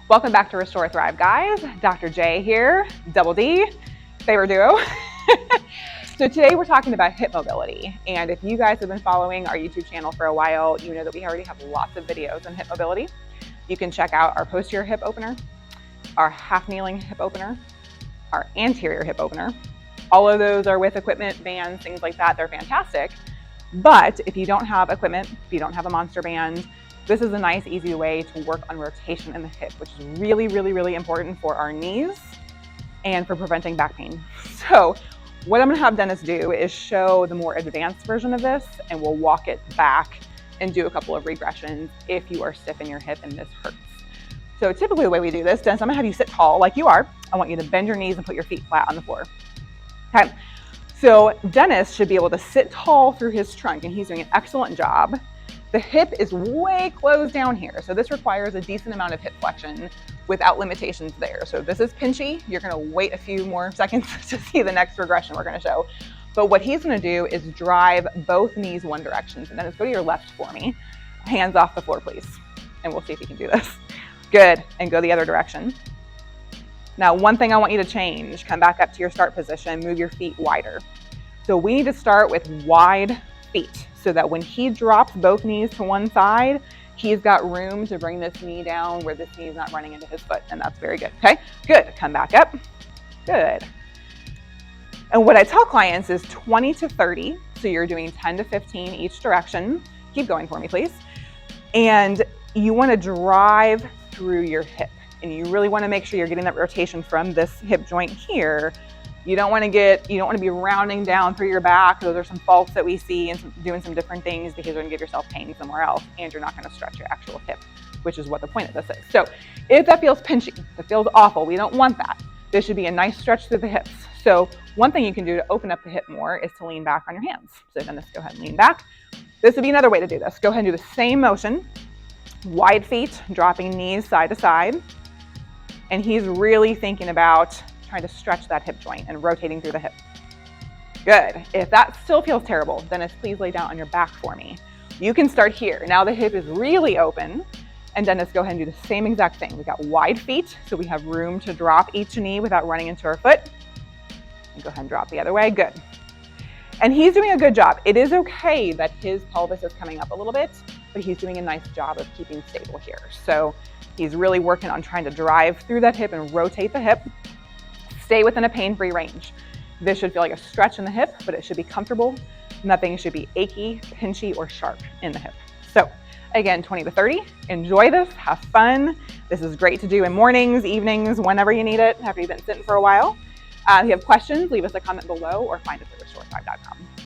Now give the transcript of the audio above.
Welcome back to Restore Thrive, guys. Dr. J here, double D, favorite duo. So today we're talking about hip mobility. And if you guys have been following our YouTube channel for a while, you know that we already have lots of videos on hip mobility. You can check out our posterior hip opener, our half kneeling hip opener, our anterior hip opener. All of those are with equipment, bands, things like that. They're fantastic. But if you don't have equipment, if you don't have a monster band, this is a nice, easy way to work on rotation in the hip, which is really, really, really important for our knees and for preventing back pain. So what I'm gonna have Dennis do is show the more advanced version of this, and we'll walk it back and do a couple of regressions if you are stiff in your hip and this hurts. So typically the way we do this, Dennis, I'm gonna have you sit tall like you are. I want you to bend your knees and put your feet flat on the floor. Okay, so Dennis should be able to sit tall through his trunk, and he's doing an excellent job. The hip is way closed down here, so this requires a decent amount of hip flexion without limitations there. So if this is pinchy, you're gonna wait a few more seconds to see the next regression we're gonna show. But what he's gonna do is drive both knees one direction. So Dennis, go to your left for me. Hands off the floor, please. And we'll see if he can do this. Good, and go the other direction. Now, one thing I want you to change, come back up to your start position, move your feet wider. So we need to start with wide feet so that when he drops both knees to one side, he's got room to bring this knee down where this knee is not running into his foot, and that's very good, okay? Good, come back up, good. And what I tell clients is 20 to 30, so you're doing 10 to 15 each direction. Keep going for me, please. And you wanna drive through your hip, and you really wanna make sure you're getting that rotation from this hip joint here. You don't want to be rounding down through your back. Those are some faults that we see and doing some different things because you're going to give yourself pain somewhere else, and you're not going to stretch your actual hip, which is what the point of this is. So if that feels pinchy, that feels awful, we don't want that. There should be a nice stretch through the hips. So one thing you can do to open up the hip more is to lean back on your hands. So then let's go ahead and lean back. This would be another way to do this. Go ahead and do the same motion, wide feet, dropping knees side to side. And he's really thinking about trying to stretch that hip joint and rotating through the hip. Good. If that still feels terrible, Dennis, please lay down on your back for me. You can start here. Now the hip is really open, and Dennis, go ahead and do the same exact thing. We got wide feet, so we have room to drop each knee without running into our foot. And go ahead and drop the other way. Good. And he's doing a good job. It is okay that his pelvis is coming up a little bit, but he's doing a nice job of keeping stable here. So he's really working on trying to drive through that hip and rotate the hip. Stay within a pain-free range. This should feel like a stretch in the hip, but it should be comfortable. Nothing should be achy, pinchy, or sharp in the hip. So again, 20 to 30, enjoy this, have fun. This is great to do in mornings, evenings, whenever you need it, after you've been sitting for a while. If you have questions, leave us a comment below or find us at restorethrive.com.